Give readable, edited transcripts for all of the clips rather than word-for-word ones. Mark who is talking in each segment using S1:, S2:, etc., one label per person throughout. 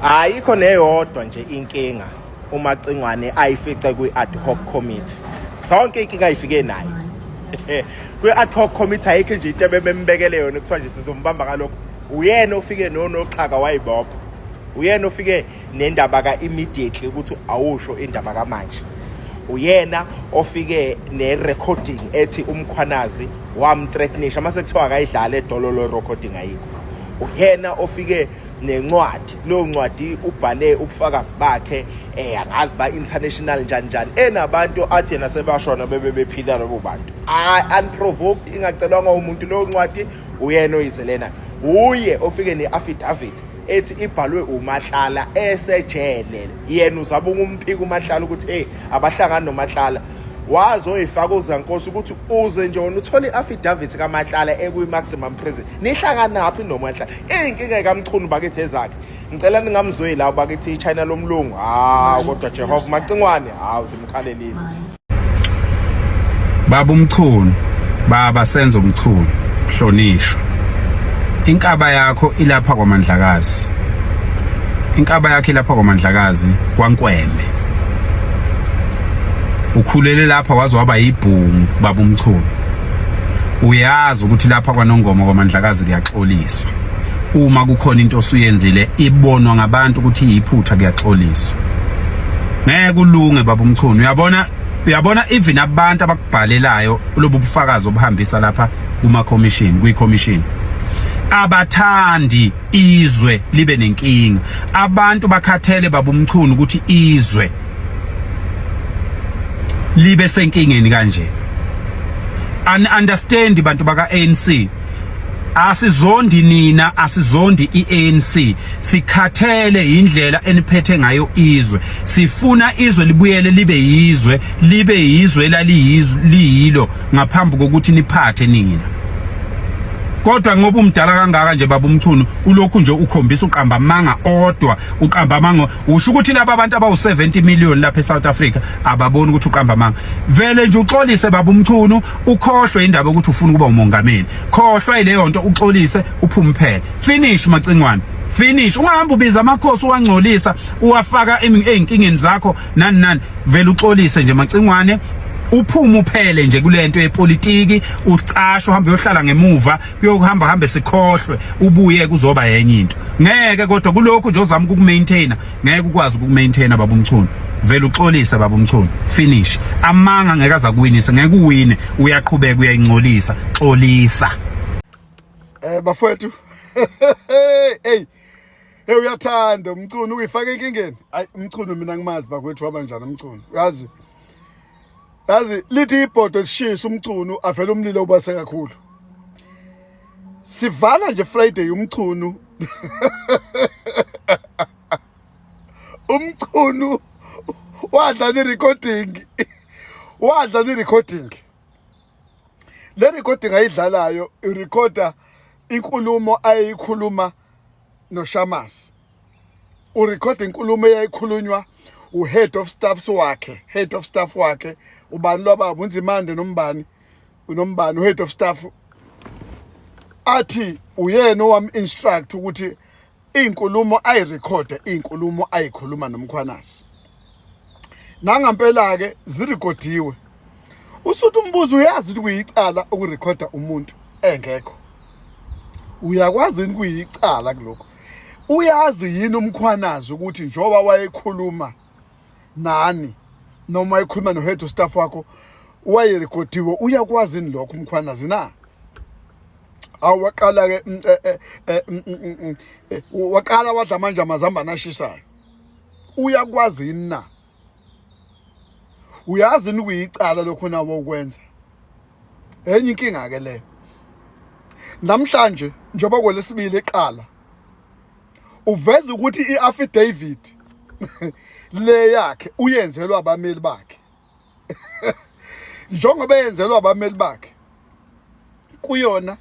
S1: Ayikho neyodwa nje inkinga uMacingwane ayifice kwi-ad hoc committee. Zonke inkinga ayifike nayo. Kwi-ad hoc committee ayikho nje into ebembekele yona kuthiwa nje sizombamba kalokho. Uyena ofike noXhaka wayibopha. Uyena ofike nendaba ka-immediately ukuthi awusho indaba kamanje. Uyena ofike ne-recording ethi uMkhwanazi wamthreatenisha mase kuthiwa akayidlala edololo recording ayikho. Uyena ofike nencwadi, lo ncwadi ubhale ubufakazi bakhe angazi ba international njani enabantu athi yena sebashona bebephila labo bantu unprovoked ingacelwanga umuntu. Lo ncwadi uyena oyizelena, uye ofike ne-affidavit ethi ibhalwe uMahlala esejele. Yena uzabunga umphika uMahlala ukuthi hey abahlangana noMahlala wazoyifaka uZankosi ukuthi uze nje wona uthole i-affidavit kaMahlala ekuyi-maximum prison. Nihlangana naphi noMahlala? Inkinga kaMchunu bakithi ezakhe. Ngicela ningamzweli la bakithi iChina lomlungu. Kodwa Jehova Macingwane simkhalelile.
S2: Baba uMchunu, baba senzo uMchunu, hlonishwa. Inkaba yakho ilapha kwaMandlakazi. Inkaba yakho ilapha kwaMandlakazi kwaNkweme. Ukhulele lapha waze waba yibhungu baba uMchunu. Uyazi ukuthi lapha kwaNongoma kwaMandlakazi kuyaxoliswa. Uma kukhona into osuyenzile ibonwa ngabantu ukuthi iyiphutha kuyaxoliswa. Ngeke ulunge baba uMchunu. Uyabona even abantu abakubhalelayo lobu bufakazi obuhambisa lapha kwi-commission. Abathandi izwe libe nenkinga. Abantu bakhathele baba uMchunu ukuthi izwe libe senkingeni kanje. Understand bantu baka ANC. Asizondi nina, asizondi iANC. Sikhathele indlela eniphethe ngayo izwe. Sifuna izwe libuyele libe yizwe liyilo ngaphambi kokuthi niphathe nina. Kodwa ngoba umdala kangaka nje baba uMchunu ulokhu nje ukhombisa uqamba manga odwa, uqamba manga usho ukuthi laba abantu abawu70 million lapha eSouth Africa ababoni ukuthi uqamba manga. Vele nje uxolise baba uMchunu, ukhohlwe indaba ukuthi ufuna ukuba umongameli. Khohlwa ileyo nto uxolise uphume phela. Finish Macingwane. Finish. Ungahamba ubiza amakhosi uwangcolisa, uwafaka einkingeni zakho nani. Vele uxolise nje Macingwane. Uphume uphele nje kulento yepolitiki, ucasho uhambe uyohlala ngemuva, kuyohamba sikhohlwe, ubuye kuzoba yenye into. Ngeke kodwa kulokho nje ozama ukumaintaina, ngeke ukwazi ukumaintaina baba uMchunu. Vele uxolisa baba uMchunu. Finish. Amanga ngeke aza kuwinisa, ngeke uwine, uyaqhubeka uyayingcolisa, xolisa.
S3: Bafowethu. Hey uyathanda uMchunu uyifaka enkingeni. Hayi uMchunu mina ngimazi bakwethu wabanjani uMchunu. Yazi lithi ibhodo lishisa uMchunu avela umlilo ubase kakhulu. Sivala nje Friday uMchunu. uMchunu wadla i-recording. Le recording ayidlalayo irecorda inkulumo ayikhuluma noShamasi. Urecorda inkulumo eyayikhulunywa head of staff wakhe ubani lwababa uNzimande uNombani head of staff athi uyena owam-instruct ukuthi inkulumo ayirecorda inkulumo ayikhuluma noMkhwanazi. Nangampela ke zirekodiwe. Usuthi umbuzo uyazi ukuthi kuyicala ukurecorda umuntu engekho. Uyakwazi yini kuyicala kuloko? Uyazi yini uMkhwanazi ukuthi njoba wayekhuluma nani noma ekhuluma nohead of staff wakho wayerekodiwe? Uyakwazi ni lokho uMkhwanazi na? Awaqala ke waqala wadla manje amazambane ashisayo. Uyakwazi yini na? Uyazi ni kuyicala lokho nawo ukwenza? Enye inkinga ke leyo. Namhlanje njoba kwelesibili eqala uveza ukuthi i-affidavit le yakhe uyenzelwa abameli bakhe. Njengoba yenzelwa abameli bakhe kuyona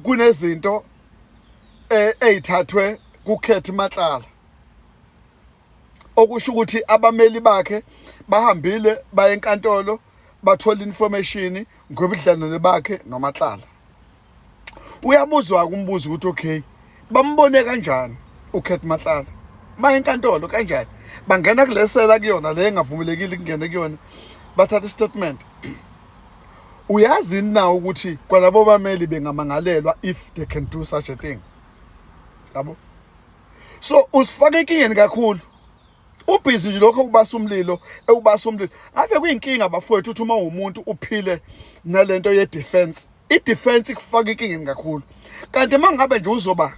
S3: kunezinto ezithathwe kuKhethi Matlala okusho ukuthi abameli bakhe bahambile baye enkantolo bathola information ngobudlelwane bakhe noMatlala. Uyabuzwa kumbuzo ukuthi okay bambone kanjani ukhet Matlala ma inkantolo kanjani bangena kulesela kuyona le engavumelekile kungene kuyona bathatha statement uyazi na ukuthi kwalabo bameli bengamangalelwa if they can do such a thing yabo so usifake inkingeni kakhulu ubhizi nje lokho ukubasa umlilo ave kuyinkinga bafowethu uthi uma umuntu uphile nalento ye defense i-defense ikufaka inkingeni kakhulu kanti mangabe nje uzoba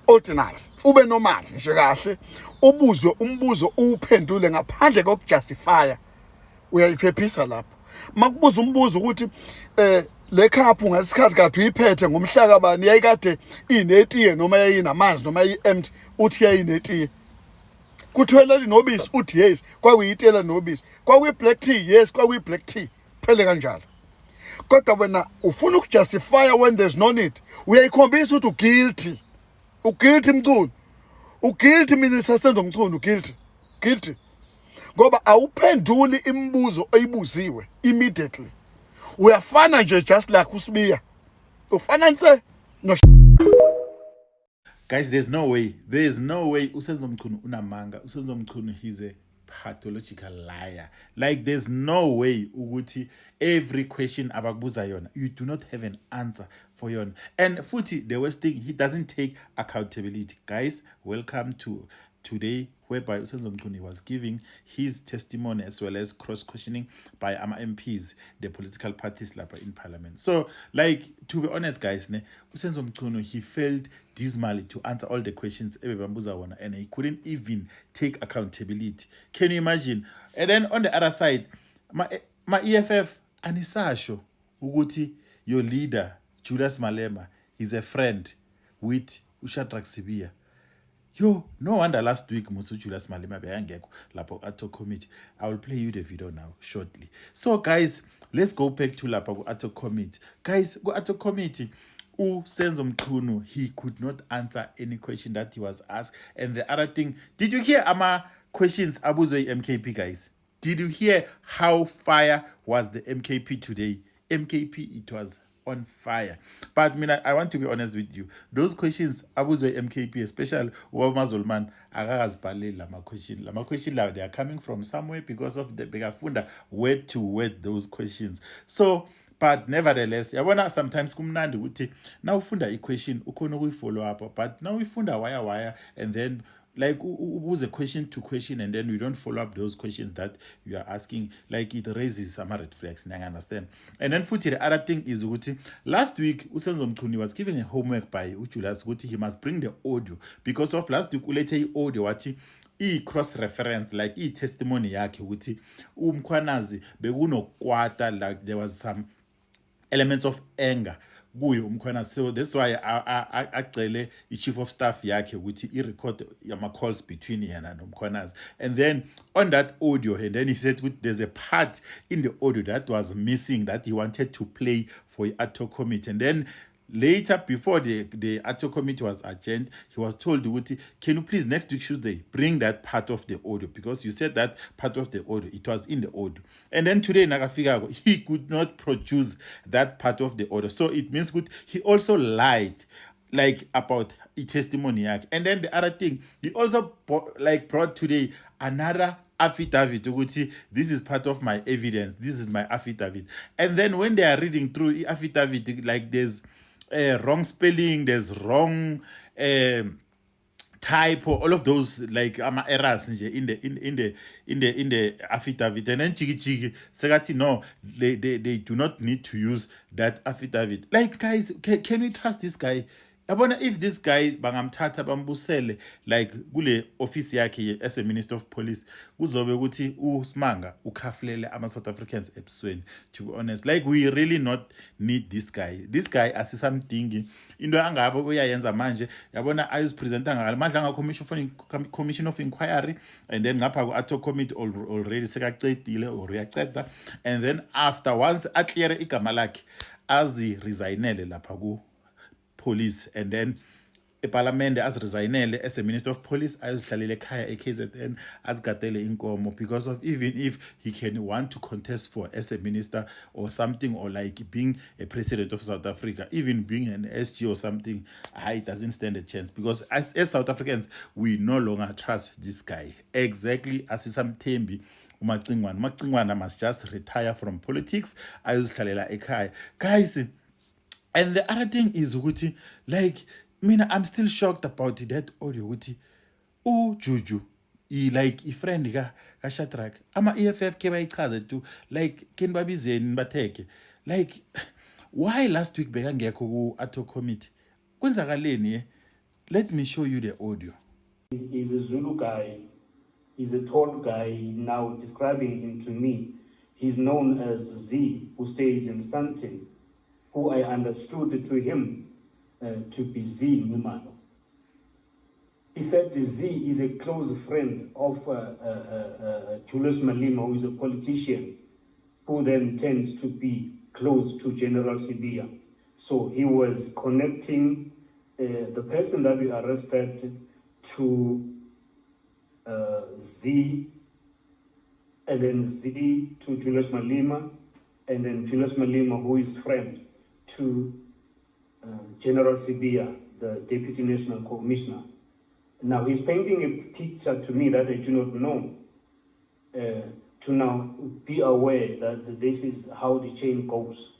S3: ordinary ube normal nje kahle ubuzwe umbuzo uphendule ngaphandle kokujustifya uyayiphephisa lapho makubuza umbuzo ukuthi le cup ngasikhathi kade uyiphethe ngomhlaka bani yayikade inetiye noma yayinamanzi noma yayi-empty uthi yayinetiye kuthweleli nobisi uthi yes kwakuyitela nobisi kwakuyi-black tea yes kwakuyi-black tea phele kanjalo kodwa wena ufuna ukujustifya when there's no need uyayikhombisa ukuthi uguilty mculo uguilty minister Senzo Mchunu guilty ngoba awuphenduli imibuzo oyibuziwe immediately uyafana nje just like uSibiya ufana nse no.
S4: Guys, there's no way uSenzo Mchunu unamanga. uSenzo Mchunu, he's a pathological liar. Like there's no way ukuthi every question abakubuza yona you do not have an answer for yona. And futhi the worst thing, he doesn't take accountability. Guys, welcome to today, whereby uSenzo Mchunu was giving his testimony as well as cross-questioning by MPs, the political parties in parliament. So, like, to be honest, guys, uSenzo Mchunu, he failed dismally to answer all the questions and he couldn't even take accountability. Can you imagine? And then on the other side, my EFF, anisasho ukuthi your leader, Julius Malema, is a friend with Shadrack Sibiya. Yo, no wonder last week Musu Julius Malema beyangekho lapho ato committee. I will play you the video now shortly. So guys, let's go back to lapho ato committee. Guys, go ato committee. Senzo Mchunu, he could not answer any question that he was asked. And the other thing, did you hear Ama questions Abuzwe MKP, guys? Did you hear how fire was the MKP today? MKP, it was on fire. But I want to be honest with you. Those questions, Abuzwe MKP, especially Obama Zolman, Lama question, they are coming from somewhere because of the Begafunda word to word those questions. So, but nevertheless, yabona sometimes kumnandi ukuthi now funda equation ukhona ukuyifollow up, but now we funda wire and then like ubuze question to question and then we don't follow up those questions that you are asking, like it raises some red flags. I understand. And then futhi, the other thing is ukuthi last week uSenzo Mchunu was given a homework by Julius ukuthi he must bring the audio because of last week ulethe audio wathi cross reference like testimony yakhe ukuthi umkhwanazi bekunokwata, like there was some elements of anger kuyo umkhwanazi. So that's why I acele chief of staff yakhe ukuthi record yama calls between yena nomkhwanazi. And then on that audio, and then he said there's a part in the audio that was missing that he wanted to play for Ato committee. And then later, before the Ato committee was adjourned, he was told, can you please next week Tuesday bring that part of the audio, because you said that part of the audio, it was in the audio. And then today, Nagafigago, he could not produce that part of the audio. So it means he also lied like about a testimony. And then the other thing, he also brought today another affidavit. This is part of my evidence. This is my affidavit. And then when they are reading through the affidavit, like there's wrong spelling, there's wrong typo, all of those like errors in the affidavit. And then Chigi Segati, no, they do not need to use that affidavit. Like, guys, can we trust this guy? If this guy bangamthatha bambusele like kule office yakhe as a minister of police, kuzobe ukuthi uSmanga ukhafulele ama-South Africans ebusweni. To be honest, like we really not need this guy. This guy asisamdingi into angabe uyayenza manje, yabona ayuzipresenta ngalamandla commission of inquiry, and then ngapha ku-Ato committee already sekacedile or uyaceda, and then after once aclear igama lakhe azi resignele lapha ku police, and then eParliament aziresignele as a Minister of Police ayozihlalele ekhaya eKZN azigadele inkomo, because of even if he can want to contest for as a minister or something, or like being a president of South Africa, even being an SG or something, it doesn't stand a chance, because as South Africans we no longer trust this guy. Exactly as Isamthembi uMacingwane must just retire from politics ayozihlalele ekhaya, guys. And the other thing is ukuthi, like, mina I'm still shocked about that audio ukuthi Juju like ifriend ka Shadrack ama EFF ke bayichaze tu, like ken babizeni batheke, like why last week bekangekho ku ad hoc committee kwenzakaleni? Let me show you the audio.
S5: He's a Zulu guy. He's a tall guy. Now describing him to me, he's known as Z, who stays in Sandton, who I understood to him to be Z Numano. He said Z is a close friend of Julius Malema, who is a politician, who then tends to be close to General Sibia. So he was connecting the person that we arrested to Z, and then Z to Julius Malema, and then Julius Malema, who is friend to General Sibia, the Deputy National Commissioner. Now he's painting a picture to me that I do not know, to now be aware that this is how the chain goes.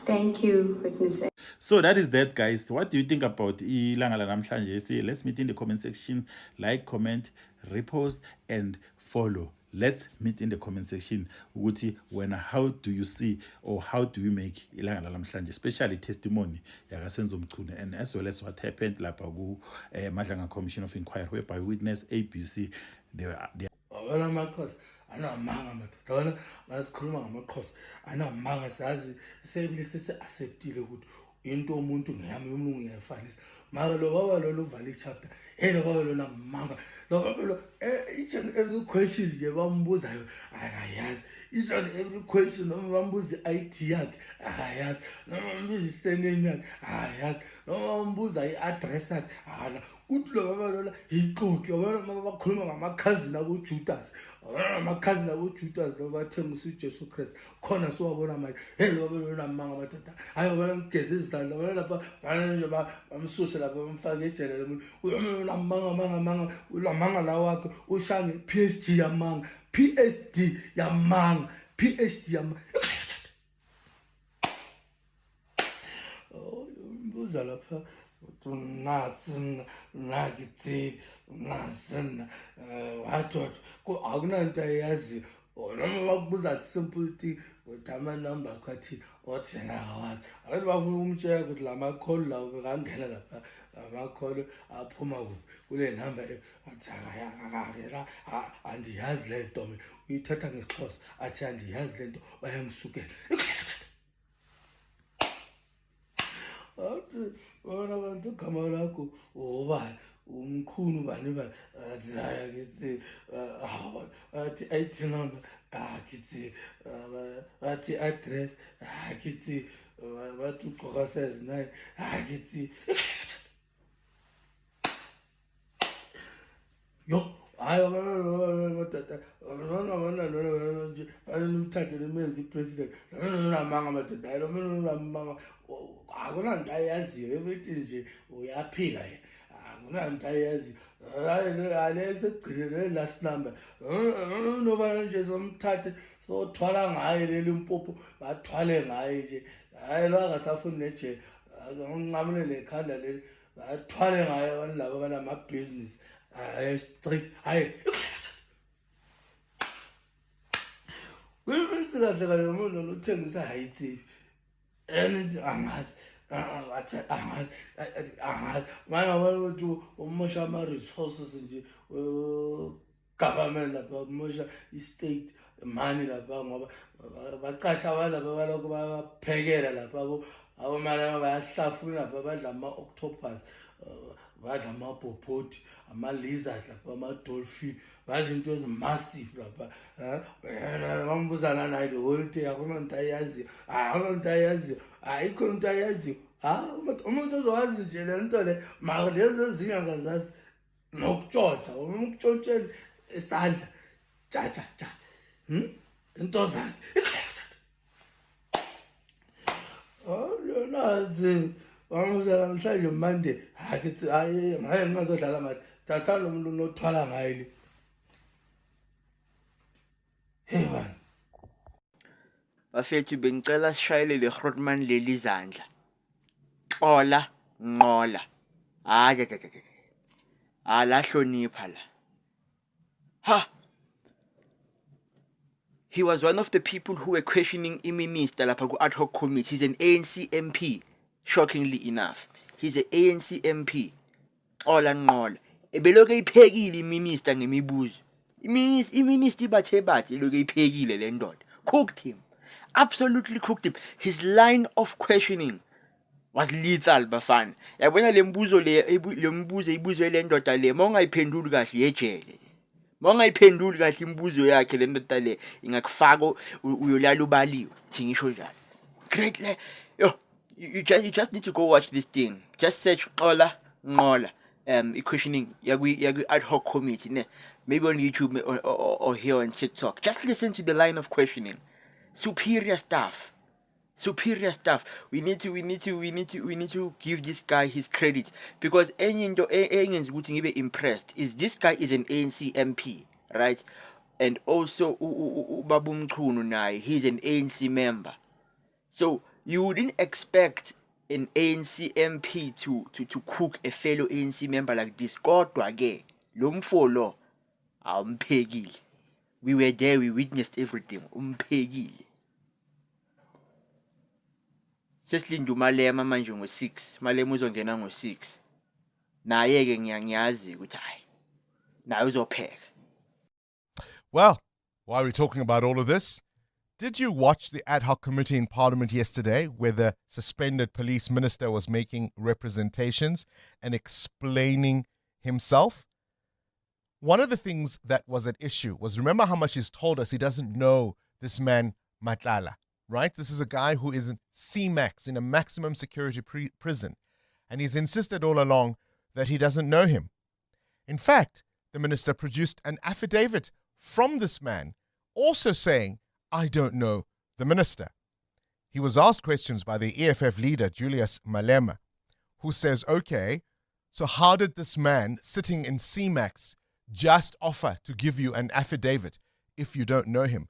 S6: Thank you, witness.
S4: So that is that, guys. What do you think about ilanga la namhlanje? Let's meet in the comment section. Like, comment, repost, and follow. Let's meet in the comment section. How do you see, or how do you make ilanga la namhlanje, especially testimony yakasenzo Mchunu, and as well as what happened lapha ku Madlanga Commission of Inquiry, whereby witness ABC they
S7: anamanga madoda masikhuluma ngamaXhosa anamanga sazi sese acceptile ukuthi into umuntu ngiyami umlungu ngiyafanisa maka lo baba lo uvala ichapter lo baba lo namanga lo baba lo each and every question nje bambuzayo akayazi, each and every question bambuza i-ID yakhe akayazi, noma bambuza isurname yakhe akayazi, noma bambuza i-address yakhe akana. Uthi lo baba lo yixoki yabona bakhuluma ngamakhazini abo Judas, ngamakhazini abo Judas lo bathembisa uJesu Kristu khona siwabona manje. Lo baba lo namanga madoda hayi bona ngigeze izandla bona lapha bana nje bamsuse lapha bamfaka ejele lo muntu ulamanga ulamanga la wakhe ushange PhD yamanga, PhD yamanga, PhD yamanga. Oh mbuza lapha nasin nakithi nasin wathi ko akunanto ayazi noma bakubuza simple thing udama number kwathi othi yena awazi abantu bafuna umtshela ukuthi lama call lawo bekangena lapha ama call aphuma kule number athi akayakela andiyazi le nto mina uyithatha ngeXhosa athi andiyazi le nto bayamsukela. Bona abantu igama lakho obani umqhunu bani azaya kithi athi IT number kithi athi address kithi bathi ugqoka size 9 kithi yo hayi madoda nona nje umthathe lemezi president nona manga madoda hayi nona manga akunanto ayaziyo ebethi nje uyaphika yena akunanto ayaziyo hayi sekugcinele last number noba nje somthathe sothwala ngaye leli Limpopo bathwale ngaye nje hayi lo akasafuni neje akuncamule lekhanda leli bathwale ngaye abantu laba banama business street hayi webesikahle kale umuntu nothengisa hayithi and angazi manje abantu umosha ama resources nje government lapha umosha state money lapha ngoba baqasha abantu lapha baloko baphekela lapha abomana bayahlafuna lapha badla ama-octopus, badla amabhobhoti, ama-lizard lapha, ama-dolphin, badla into ezimassive lapha. Bambuzana naye the whole day, akhona into ayaziyo, akhona into ayaziyo, ikhona into ayaziyo. Umuntu ozowazi nje le nto le, mara lezi ezinye angazazi. Nokutshontsha, ukutshontshelwa esandla, cha. Into zakhe. Nazi wamuzela namhlanje Monday akithi hayi ngingazodlala manje thatha lo muntu nothwala ngayile hey bani
S8: bafethu bengicela sishayele le Grootman leli izandla xola nqola hayi ala hlonipha la ha. He was one of the people who were questioning iMinister lapha ku ad hoc committee. He's an ANC MP, shockingly enough. He's an ANC MP. Xola nqola. Ebeloke iphekile iMinister ngemibuzo. iMinister bathe eloke iphekile le ndoda. Cooked him. Absolutely cooked him. His line of questioning was lethal bafana. Yabona le mbuzo ibuzo le ndoda le mongayiphenduli kahle yejele. Mongayiphenduli kahle imbuzo yakhe le ndoda le ingakufaka uyolala ubaliwe thingisho njalo. Great yo, you just need to go watch this thing. Just search xola nqola questioning yakwi ad hoc committee ne, maybe on YouTube or here on TikTok. Just listen to the line of questioning. Superior stuff. We need to give this guy his credit, because enye into engenza ukuthi ngibe impressed is this guy is an ANC MP, right? And also ubaba uMchunu naye, he's an ANC member. So you wouldn't expect an ANC MP to cook a fellow ANC member like this. Kodwa ke lo mfolo awumphekile. We were there, we witnessed everything. Umphekile. Sesilinda uMalema manje ngo6, Malema uzongena ngo6. Naye ke ngiyazi ukuthi hayi naye uzopheka.
S9: Well, while we're talking about all of this, did you watch the ad hoc committee in Parliament yesterday where the suspended police minister was making representations and explaining himself? One of the things that was at issue was, remember how much he's told us he doesn't know this man Matlala, right? This is a guy who is in CMAX, in a maximum security prison, and he's insisted all along that he doesn't know him. In fact, the minister produced an affidavit from this man also saying, I don't know the minister. He was asked questions by the EFF leader, Julius Malema, who says, okay, so how did this man sitting in CMAX just offer to give you an affidavit if you don't know him?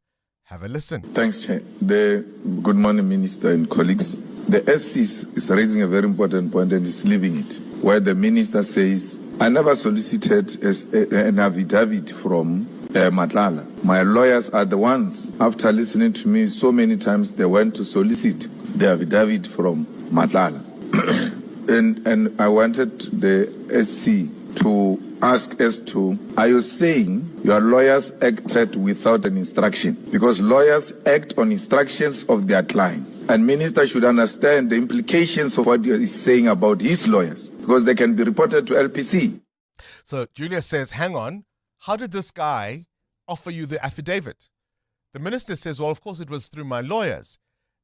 S9: Have a listen.
S10: Thanks, Chair. Good morning, Minister and colleagues. The SC is raising a very important point and is leaving it, where the Minister says, I never solicited an affidavit from Matlala. My lawyers are the ones, after listening to me so many times, they went to solicit the affidavit from Matlala. and I wanted the SC to ask as to, are you saying your lawyers acted without an instruction? Because lawyers act on instructions of their clients. And minister should understand the implications of what he is saying about his lawyers, because they can be reported to LPC.
S9: So Julius says, hang on, how did this guy offer you the affidavit? The minister says, well, of course it was through my lawyers.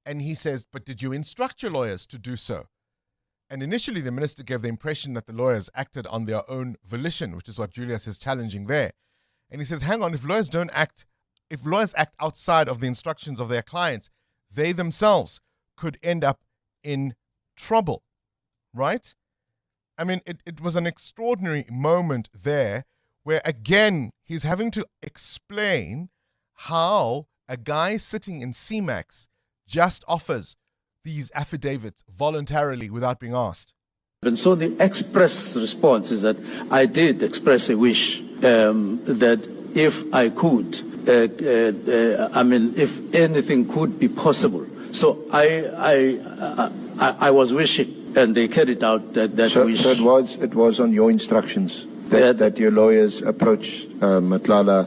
S9: And he says, but did you instruct your lawyers to do so? And initially, the minister gave the impression that the lawyers acted on their own volition, which is what Julius is challenging there. And he says, hang on, if lawyers act outside of the instructions of their clients, they themselves could end up in trouble, right? I mean, it was an extraordinary moment there where, again, he's having to explain how a guy sitting in CMAX just offers these affidavits voluntarily without being asked.
S11: And so the express response is that I did express a wish that if I could, if anything could be possible. So I was wishing, and they carried out that wish.
S12: So it was on your instructions that your lawyers approached Matlala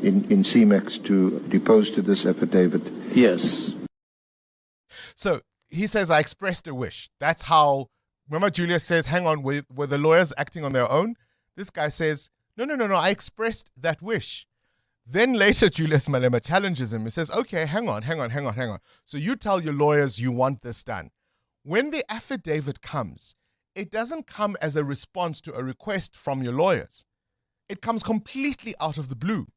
S12: in CMAX to depose to this affidavit?
S11: Yes.
S9: So he says, I expressed a wish. That's how, remember Julius says, hang on, were the lawyers acting on their own? This guy says, no, I expressed that wish. Then later, Julius Malema challenges him. He says, okay, hang on. So you tell your lawyers you want this done. When the affidavit comes, it doesn't come as a response to a request from your lawyers. It comes completely out of the blue.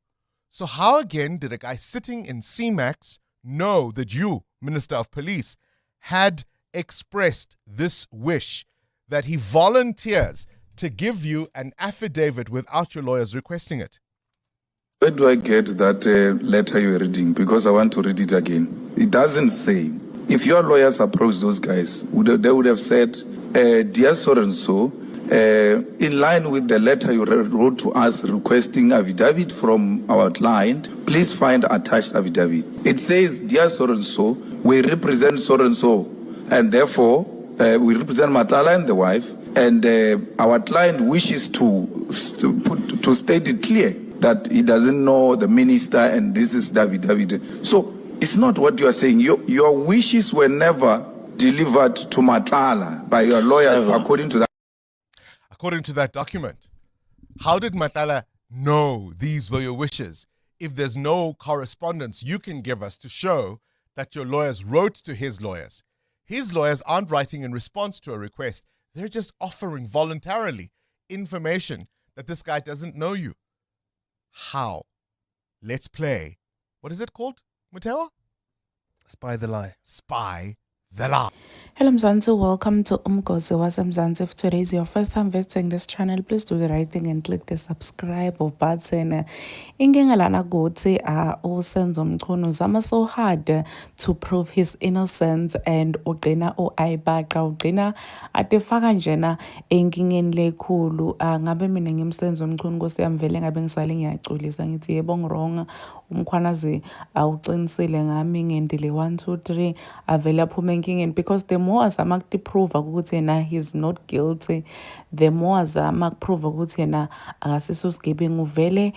S9: So how again did a guy sitting in CMAX know that you, Minister of Police, had expressed this wish, that he volunteers to give you an affidavit without your lawyers requesting it?
S10: Where do I get that letter you're reading? Because I want to read it again. It doesn't say. If your lawyers approached those guys, they would have said, dear so-and-so, in line with the letter you wrote to us requesting affidavit from our client, please find attached affidavit. It says, dear so-and-so, we represent so-and-so, and therefore we represent Matlala and the wife, and our client wishes to state it clear that he doesn't know the minister and this is David. So it's not what you are saying. Your wishes were never delivered to Matlala by your lawyers, according to that.
S9: According to that document. How did Matlala know these were your wishes if there's no correspondence you can give us to show that your lawyers wrote to his lawyers? His lawyers aren't writing in response to a request. They're just offering voluntarily information that this guy doesn't know you. How? Let's play. What is it called, Mateo?
S13: Spy the Lie.
S9: Spy the Lie.
S14: Hello Mzansi, welcome to Umgosi Wasemzansi. If today is your first time visiting this channel, please do the right thing and click the subscribe button. Inkinga lana ukuthi uSenzo Mchunu uzama so hard to prove his innocence and ugcina uAyibaqa ugcina atefaka njena enkingeni lekhulu. Ngabe mina ngimSenzo Mchunu Nkosi yami vele ngabe ngisale ngiyaculisa ngithi yebo ngirong umkhwanazi awuqinisile ngami ngendile 1 2 3 avela phuma enkingeni, because the more azama ukuprove ukuthi yena he's not guilty, the more azama ukuprove ukuthi yena akasiso sigebengu vele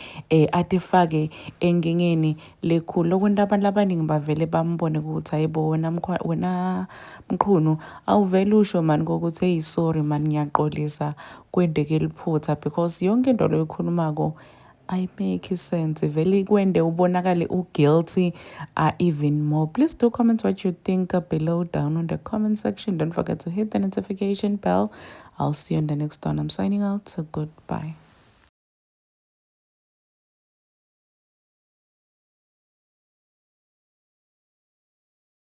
S14: atifake enkingeni lekhulu. Lokwento abantu abaningi bavele bambone ukuthi hayibo wena Mchunu awuvele usho man ukuthi hey sorry man ngiyaxolisa kwendeke liphutha, because yonke into lo ekhulumako I make sense. Vele kwende ubonakale guilty even more. Please do comment what you think below down on the comment section. Don't forget to hit the notification bell. I'll see you in the next one. I'm signing out. So goodbye.